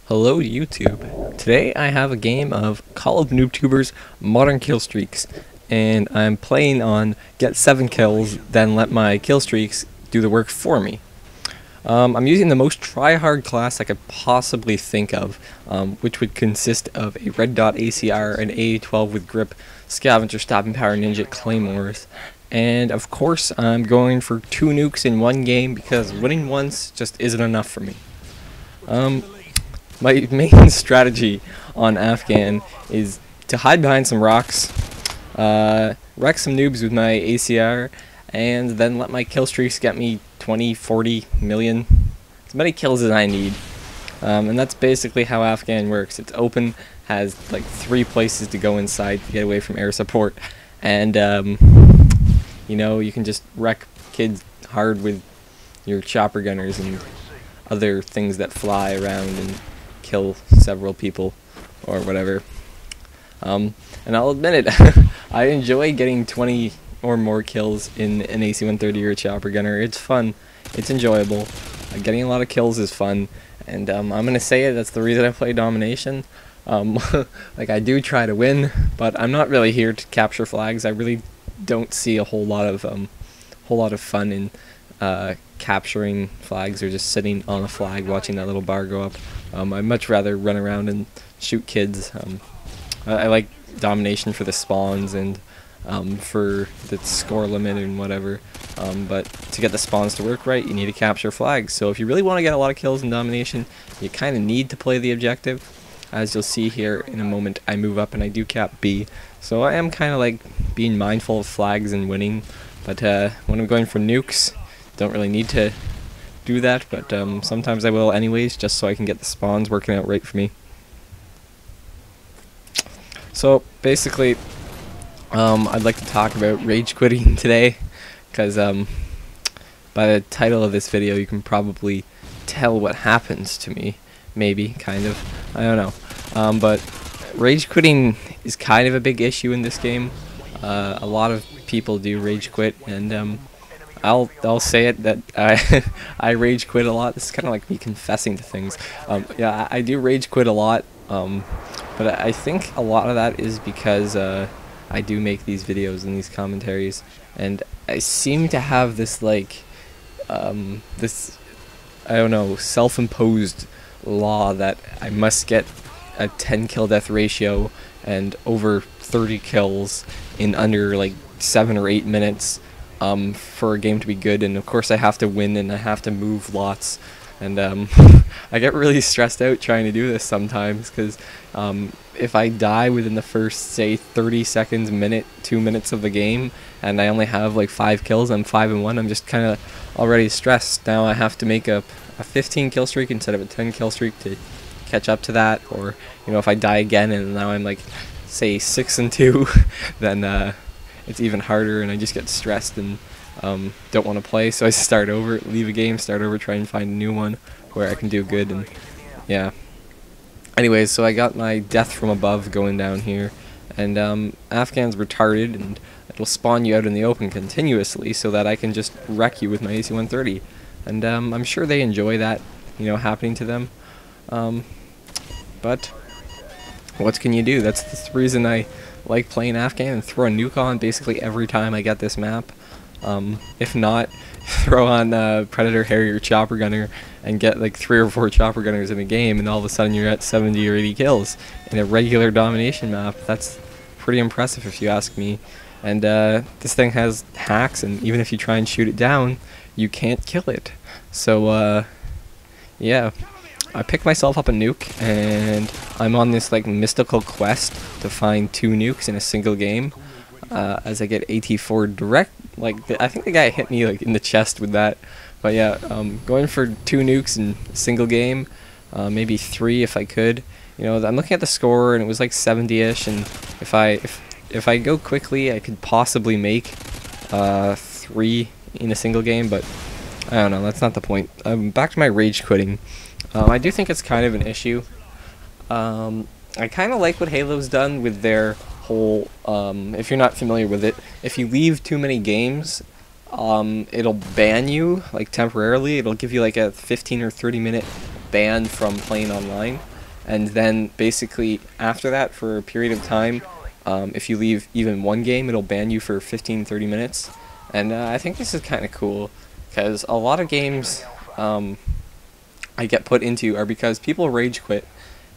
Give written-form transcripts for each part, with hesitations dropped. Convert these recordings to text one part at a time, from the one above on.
Hello YouTube. Today I have a game of Call of NoobTubers Modern Kill Streaks, and I'm playing on get 7 kills, then let my kill streaks do the work for me. I'm using the most try-hard class I could possibly think of, which would consist of a red dot ACR, an A12 with grip, scavenger, stopping power, ninja, claymores, and of course I'm going for 2 nukes in one game because winning once just isn't enough for me. My main strategy on Afghan is to hide behind some rocks, wreck some noobs with my ACR, and then let my kill streaks get me 20, 40 million, as many kills as I need. And that's basically how Afghan works. It's open, has like 3 places to go inside to get away from air support, and you know, you can just wreck kids hard with your chopper gunners and other things that fly around and kill several people or whatever. And I'll admit it, I enjoy getting 20 or more kills in an AC-130 or a chopper gunner. It's fun, it's enjoyable. Getting a lot of kills is fun, and I'm gonna say it, that's the reason I play domination. Like, I do try to win, but I'm not really here to capture flags. I really don't see a whole lot of fun in capturing flags or just sitting on a flag watching that little bar go up. I'd much rather run around and shoot kids. I like domination for the spawns and for the score limit and whatever, but to get the spawns to work right, you need to capture flags. So if you really want to get a lot of kills in domination, you kind of need to play the objective. As you'll see here in a moment, I move up and I do cap B, so I am kind of like being mindful of flags and winning. But when I'm going for nukes, don't really need to do that, but sometimes I will anyways, just so I can get the spawns working out right for me. So basically, I'd like to talk about rage quitting today, because by the title of this video you can probably tell what happens to me. Maybe, kind of, I don't know. But rage quitting is kind of a big issue in this game. A lot of people do rage quit, and I'll say it that I rage quit a lot. This is kind of like me confessing to things. Yeah, I do rage quit a lot, but I think a lot of that is because I do make these videos and these commentaries, and I seem to have this like this, I don't know, self-imposed law that I must get a 10 kill death ratio and over 30 kills in under like 7 or 8 minutes for a game to be good, and of course I have to win and I have to move lots, and I get really stressed out trying to do this sometimes, because if I die within the first, say, 30 seconds, minute, 2 minutes of the game, and I only have like 5 kills, I'm 5-1, I'm just kind of already stressed. Now I have to make up a 15 kill streak instead of a 10 kill streak to catch up to that, or, you know, if I die again and now I'm like, say, 6-2, then it's even harder, and I just get stressed and don't want to play, so I start over, leave a game, start over, try and find a new one where I can do good, and yeah. Anyways, so I got my death from above going down here, and Afghan's retarded, and it'll spawn you out in the open continuously so that I can just wreck you with my AC-130, and I'm sure they enjoy that, you know, happening to them, but what can you do? That's the reason I like playing Afghan and throw a nuke on basically every time I get this map. If not, throw on Predator, Harrier, Chopper Gunner, and get like 3 or 4 Chopper Gunners in a game, and all of a sudden you're at 70 or 80 kills in a regular domination map. That's pretty impressive if you ask me. And this thing has hacks, and even if you try and shoot it down, you can't kill it. So yeah, I picked myself up a nuke, and I'm on this like mystical quest to find 2 nukes in a single game, as I get AT4 direct. Like, I think the guy hit me like in the chest with that, but yeah, going for 2 nukes in a single game, maybe 3 if I could. You know, I'm looking at the score and it was like 70ish, and if I go quickly, I could possibly make 3 in a single game, but I don't know, that's not the point. Back to my rage quitting. I do think it's kind of an issue. I kind of like what Halo's done with their whole, if you're not familiar with it, if you leave too many games, it'll ban you, like temporarily. It'll give you like a 15 or 30 minute ban from playing online. and then basically after that, for a period of time, if you leave even one game, it'll ban you for 15-30 minutes. And I think this is kind of cool, because a lot of games I get put into are because people rage quit,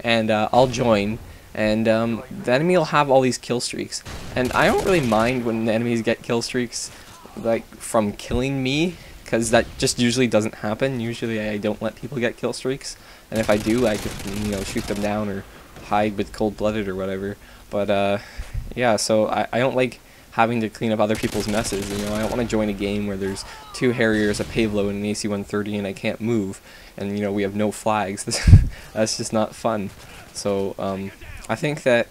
and I'll join, and the enemy will have all these kill streaks, and I don't really mind when the enemies get kill streaks, like, from killing me, because that just usually doesn't happen. Usually I don't let people get kill streaks, and if I do, I could, you know, shoot them down or hide with cold-blooded or whatever. But yeah, so I don't like having to clean up other people's messes. You know, I don't want to join a game where there's 2 Harriers, a Pavlo, and an AC-130, and I can't move, and you know we have no flags. That's just not fun. So I think that,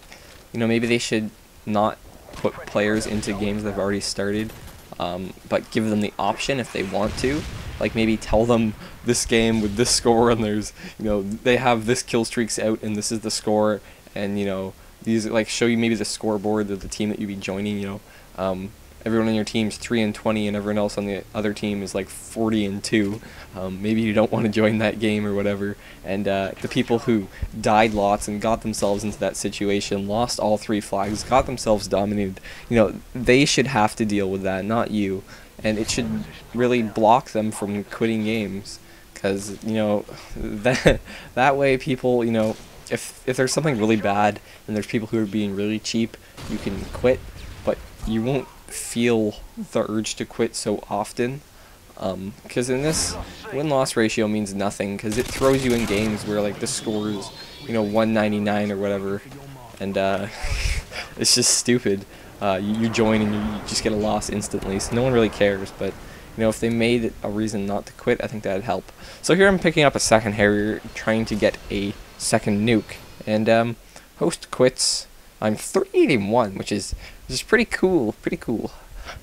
you know, maybe they should not put players into games that have already started, but give them the option if they want to. Like, maybe tell them this game with this score, and there's, you know, they have this kill streaks out, and this is the score, and you know, these, like, show you maybe the scoreboard of the team that you'd be joining. You know, everyone on your team's 3-20, and everyone else on the other team is like 40-2. Maybe you don't want to join that game or whatever. And the people who died lots and got themselves into that situation, lost all 3 flags, got themselves dominated. You know, they should have to deal with that, not you. And it should really block them from quitting games, because, you know, that way people, you know, if there's something really bad and there's people who are being really cheap, you can quit, but you won't feel the urge to quit so often, because in this, win-loss ratio means nothing, because it throws you in games where, like, the score is, you know, 199 or whatever, and it's just stupid. You join and you just get a loss instantly, so no one really cares. But you know, if they made it a reason not to quit, I think that'd help. So here I'm picking up a second Harrier, trying to get a second nuke, and host quits. I'm 381, which is pretty cool,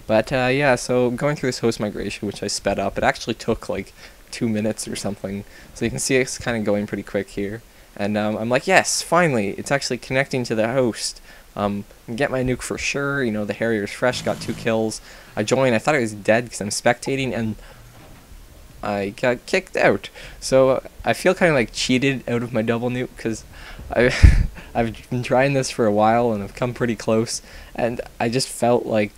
But yeah, so going through this host migration, which I sped up, it actually took like 2 minutes or something. So you can see it's kind of going pretty quick here. And I'm like, yes, finally, it's actually connecting to the host. Get my nuke for sure. You know, the Harrier's fresh, got 2 kills. I joined, I thought I was dead because I'm spectating, and I got kicked out. So I feel kind of like cheated out of my double nuke, because I've been trying this for a while and I've come pretty close, and I just felt like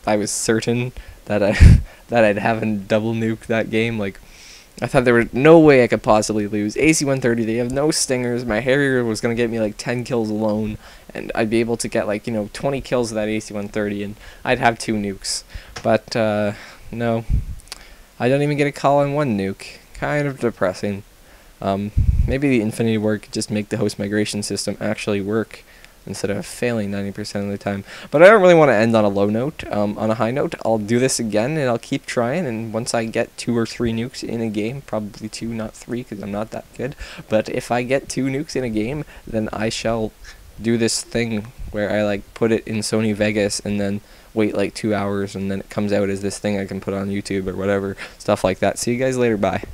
I was certain that I'd have a double nuke that game. Like, I thought there was no way I could possibly lose. AC-130, they have no stingers. My Harrier was going to get me like 10 kills alone, and I'd be able to get like, you know, 20 kills with that AC-130, and I'd have 2 nukes. But no, I don't even get a call on 1 nuke. Kind of depressing. Maybe the Infinity Ward could just make the host migration system actually work instead of failing 90% of the time. But I don't really want to end on a low note. On a high note, I'll do this again, and I'll keep trying, and once I get 2 or 3 nukes in a game, probably 2, not 3, because I'm not that good, but if I get 2 nukes in a game, then I shall do this thing where I like put it in Sony Vegas and then wait like 2 hours, and then it comes out as this thing I can put on YouTube or whatever, stuff like that. See you guys later, bye.